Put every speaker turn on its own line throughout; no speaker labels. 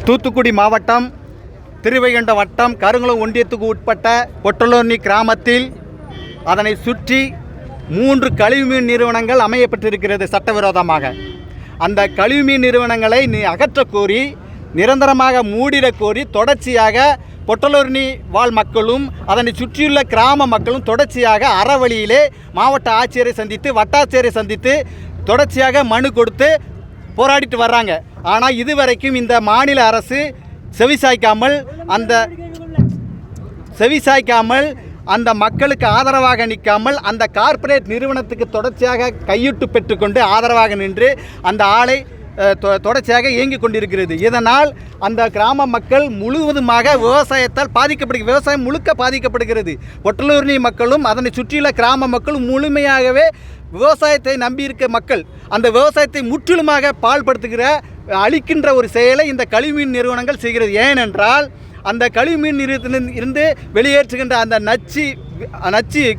தூத்துக்குடி மாவட்டம் திருவைகுண்டம் வட்டம் கருங்குளம் ஒன்றியத்துக்கு உட்பட்ட பொட்டலூர்னி கிராமத்தில் அதனை சுற்றி 3 கழிவுமீன் நிறுவனங்கள் அமையப்பட்டிருக்கிறது சட்டவிரோதமாக. அந்த கழிவுமீன் நிறுவனங்களை அகற்றக் கோரி நிரந்தரமாக மூடிடக் கோரி தொடர்ச்சியாக பொட்டலூர்னி வாழ் மக்களும் அதனை சுற்றியுள்ள கிராம மக்களும் தொடர்ச்சியாக அறவழியிலே மாவட்ட ஆட்சியரை சந்தித்து வட்டாட்சியரை சந்தித்து தொடர்ச்சியாக மனு கொடுத்து போராடிட்டு வர்றாங்க. ஆனால் இதுவரைக்கும் இந்த மாநில அரசு செவிசாய்க்காமல் அந்த மக்களுக்கு ஆதரவாக நிற்காமல் அந்த கார்ப்பரேட் நிறுவனத்துக்கு தொடர்ச்சியாக கையிட்டு பெற்றுக்கொண்டு ஆதரவாக நின்று அந்த ஆலை தொடர்ச்சியாக இயங்கிக் கொண்டிருக்கிறது. இதனால் அந்த கிராம மக்கள் முழுவதுமாக விவசாயத்தால் விவசாயம் முழுக்க பாதிக்கப்படுகிறது. பொட்டலூர்னி மக்களும் அதனை சுற்றியுள்ள கிராம மக்களும் முழுமையாகவே விவசாயத்தை நம்பியிருக்க மக்கள் அந்த விவசாயத்தை முற்றிலுமாக பாழ்படுத்துகிற அழிக்கின்ற ஒரு செயலை இந்த கழிவுமீன் நிறுவனங்கள் செய்கிறது. ஏனென்றால் அந்த கழிவுமீன் நிறுவனத்தில் இருந்து வெளியேற்றுகின்ற அந்த நச்சு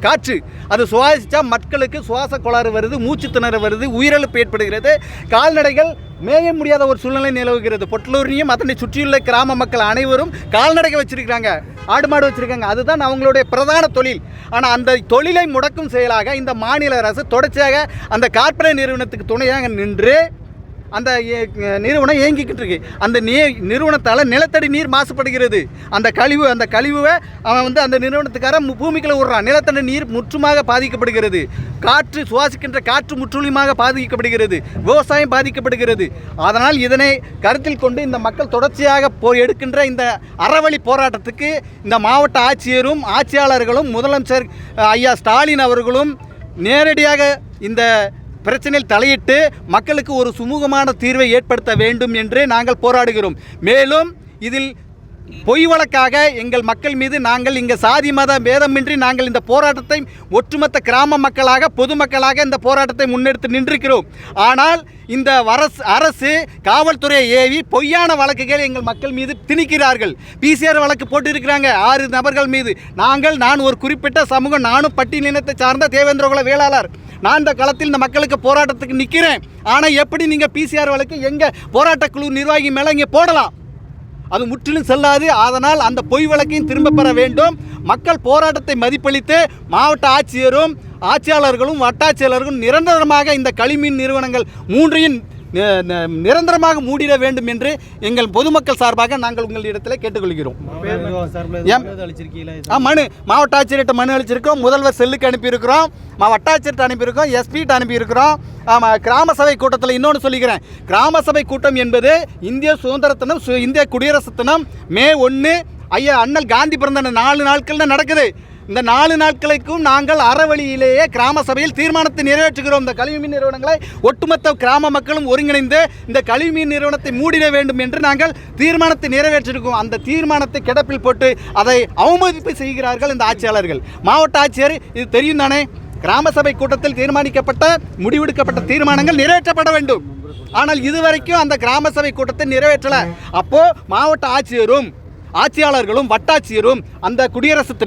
காற்று அது சுவாசித்தா மக்களுக்கு சுவாச கோளாறு வருது, மூச்சு திணற வருது, உயிரிழப்பு ஏற்படுகிறது, கால்நடைகள் மேய முடியாத ஒரு சூழ்நிலை நிலவுகிறது. பொட்டலூரியும் அதனை சுற்றியுள்ள கிராம மக்கள் அனைவரும் கால்நடைகள் வச்சுருக்காங்க, ஆடு மாடு வச்சுருக்காங்க. அதுதான் அவங்களுடைய பிரதான தொழில். ஆனால் அந்த தொழிலை முடக்கும் செயலாக இந்த மாநில அரசு தொடர்ச்சியாக அந்த கார்ப்பரேட் நிறுவனத்துக்கு துணையாக நின்று அந்த நிறுவனம் இயங்கிக்கிட்டு இருக்கு. அந்த நிறுவனத்தால் நிலத்தடி நீர் மாசுபடுகிறது. அந்த கழிவை அவன் அந்த நிறுவனத்துக்காரன் பூமிக்குள்ள விடுறான். நிலத்தடி நீர் முற்றுமாக பாதிக்கப்படுகிறது. காற்று சுவாசிக்கின்ற காற்று முற்றிலுமாக பாதிக்கப்படுகிறது. விவசாயம் பாதிக்கப்படுகிறது. அதனால் இதனை கருத்தில் கொண்டு இந்த மக்கள் தொடர்ச்சியாக எடுக்கின்ற இந்த அறவழி போராட்டத்துக்கு இந்த மாவட்ட ஆட்சியரும் ஆட்சியாளர்களும் முதலமைச்சர் ஐயா ஸ்டாலின் அவர்களும் நேரடியாக இந்த பிரச்சனையில் தலையிட்டு மக்களுக்கு ஒரு சுமூகமான தீர்வை ஏற்படுத்த வேண்டும் என்று நாங்கள் போராடுகிறோம். மேலும் இதில் பொய் வழக்காக எங்கள் மக்கள் மீது நாங்கள் இங்கே சாதி மத பேதமின்றி நாங்கள் இந்த போராட்டத்தை ஒட்டுமொத்த கிராம மக்களாக பொதுமக்களாக இந்த போராட்டத்தை முன்னெடுத்து நின்றிருக்கிறோம். ஆனால் இந்த அரசு காவல்துறையை ஏவி பொய்யான வழக்குகள் எங்கள் மக்கள் மீது திணிக்கிறார்கள். பிசிஆர் வழக்கு போட்டிருக்கிறாங்க 6 நபர்கள் மீது. நான் ஒரு குறிப்பிட்ட சமூகம், நானும் பட்டியலினத்தை சார்ந்த தேவேந்திரகுல வேளாளர். நான் இந்த களத்தில் இந்த மக்களுக்கு போராட்டத்துக்கு நிற்கிறேன். ஆனால் எப்படி நீங்கள் பிசிஆர் வழக்கு எங்கள் போராட்டக்குழு நிர்வாகி மேலே இங்கே போடலாம்? அது முற்றிலும் செல்லாது. அதனால் அந்த பொய் வழக்கையும் திரும்ப பெற வேண்டும். மக்கள் போராட்டத்தை மதிப்பளித்து மாவட்ட ஆட்சியரும் ஆட்சியாளர்களும் வட்டாட்சியாளர்களும் நிரந்தரமாக இந்த கழிவுமீன் நிறுவனங்கள் 3ஐயும் நிரந்தரமாக மூடிட வேண்டும் என்று எங்கள் பொதுமக்கள் சார்பாக நாங்கள் உங்களிடத்தில் கேட்டுக்கொள்கிறோம். மனு மாவட்ட ஆட்சியர்கிட்ட மனு அளிச்சிருக்கோம், முதல்வர் செல்லுக்கு அனுப்பியிருக்கிறோம், வட்டாட்சியர்கிட்ட அனுப்பியிருக்கோம், எஸ்பிகிட்ட அனுப்பியிருக்கிறோம். கிராம சபை கூட்டத்தில் இன்னொன்று சொல்லிக்கிறேன். கிராம சபை கூட்டம் என்பது இந்திய சுதந்திர தினம், இந்திய குடியரசு தினம் மே 1 ஐயா அண்ணல் காந்தி பிறந்த 4 நாட்கள் நடக்குது. இந்த 4 நாட்களுக்கும் நாங்கள் அறவழியிலேயே கிராம சபையில் தீர்மானத்தை நிறைவேற்றுகிறோம். இந்த கழிவுமீன் நிறுவனங்களை ஒட்டுமொத்த கிராம மக்களும் ஒருங்கிணைந்து இந்த கழிவுமீன் நிறுவனத்தை மூடிட வேண்டும் என்று நாங்கள் தீர்மானத்தை நிறைவேற்றிருக்கோம். அந்த தீர்மானத்தை கிடப்பில் போட்டு அதை அவமதிப்பு செய்கிறார்கள் இந்த ஆட்சியாளர்கள். மாவட்ட ஆட்சியர் இது தெரியும் தானே? கிராம சபை கூட்டத்தில் தீர்மானிக்கப்பட்ட முடிவெடுக்கப்பட்ட தீர்மானங்கள் நிறைவேற்றப்பட வேண்டும். ஆனால் இதுவரைக்கும் அந்த கிராம சபை கூட்டத்தை நிறைவேற்றலை. அப்போ மாவட்ட ஆட்சியரும் ஆட்சியாளர்களும் வட்டாட்சியரும் அந்த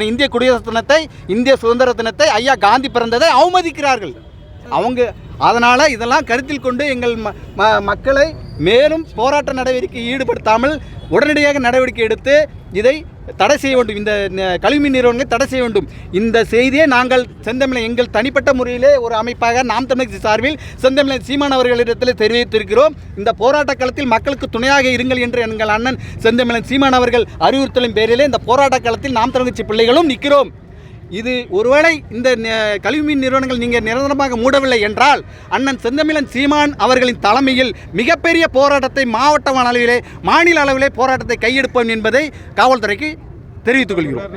இந்திய குடியரசு தினத்தை, இந்திய சுதந்திர தினத்தை, ஐயா காந்தி பிறந்ததை அவமதிக்கிறார்கள். அதனால் இதெல்லாம் கருத்தில் கொண்டு எங்கள் மக்களை மேலும் போராட்ட நடவடிக்கை ஈடுபடுத்தாமல் உடனடியாக நடவடிக்கை எடுத்து இதை தடை செய்ய வேண்டும். இந்த கழிவுமீன் நிறுவனங்களை தடை செய்ய வேண்டும். இந்த செய்தியை நாங்கள் செந்தமிழன் எங்கள் தனிப்பட்ட முறையிலே ஒரு அமைப்பாக நாம் தமிழர் சார்பில் செந்தமிழன் சீமான் அவர்களிடத்தில் தெரிவித்திருக்கிறோம். இந்த போராட்ட களத்தில் மக்களுக்கு துணையாக இருங்கள் என்று எங்கள் அண்ணன் செந்தமிழன் சீமான் அவர்கள் அறிவுறுத்தலின் பேரிலே இந்த போராட்ட களத்தில் நாம் தமிழர் பிள்ளைகளும் நிற்கிறோம். இது ஒருவேளை இந்த கழிவுமீன் நிறுவனங்கள் நீங்கள் நிரந்தரமாக மூடவில்லை என்றால் அண்ணன் செந்தமிழன் சீமான் அவர்களின் தலைமையில் மிகப்பெரிய போராட்டத்தை மாவட்ட அளவிலே, மாநில அளவிலே போராட்டத்தை கையெடுப்போம் என்பதை காவல்துறைக்கு தெரிவித்துக் கொள்கிறோம்.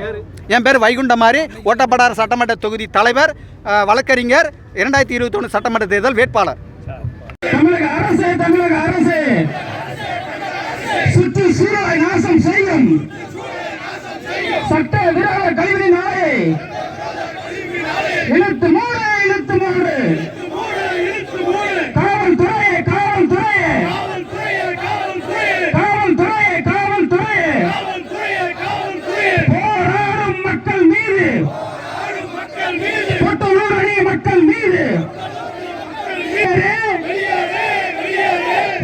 என் பேர் வைகுண்டமாரி, ஓட்டப்படார சட்டமன்ற தொகுதி தலைவர், வழக்கறிஞர், 2021 சட்டமன்ற தேர்தல் வேட்பாளர்.
தமிழக அரசு சுற்றுச்சூழலை நாசம் செய்யும் சட்ட விரோத கழிவுநீர் நாளை இழுத்து மூடு. காவல்துறையே போராடும் மக்கள் மீது, பொட்டலூரணி மக்கள் மீது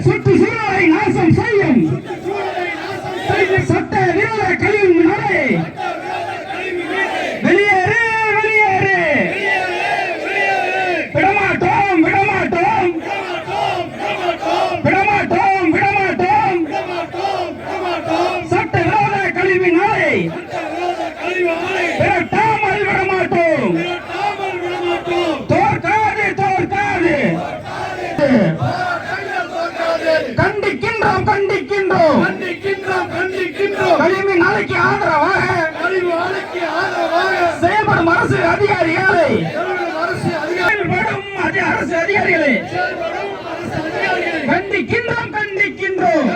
சுற்றுச்சூழலை நாசம் செய்யும் கண்டிக்கின்றோம்
கண்டிக்கின்றோம் கண்டிக்கின்றோம்
கழிவு நாளைக்கு ஆதரவாக
கழிவு ஆலைக்கு ஆதரவாக
செயல்படும் அரசு அதிகாரிகளை
அரசு அதிகாரிகள்
செயல்படும் அரசு அதிகாரிகளை
செயல்படும் அரசு அதிகாரிகளை
கண்டிக்கின்றோம் கண்டிக்கின்றோம்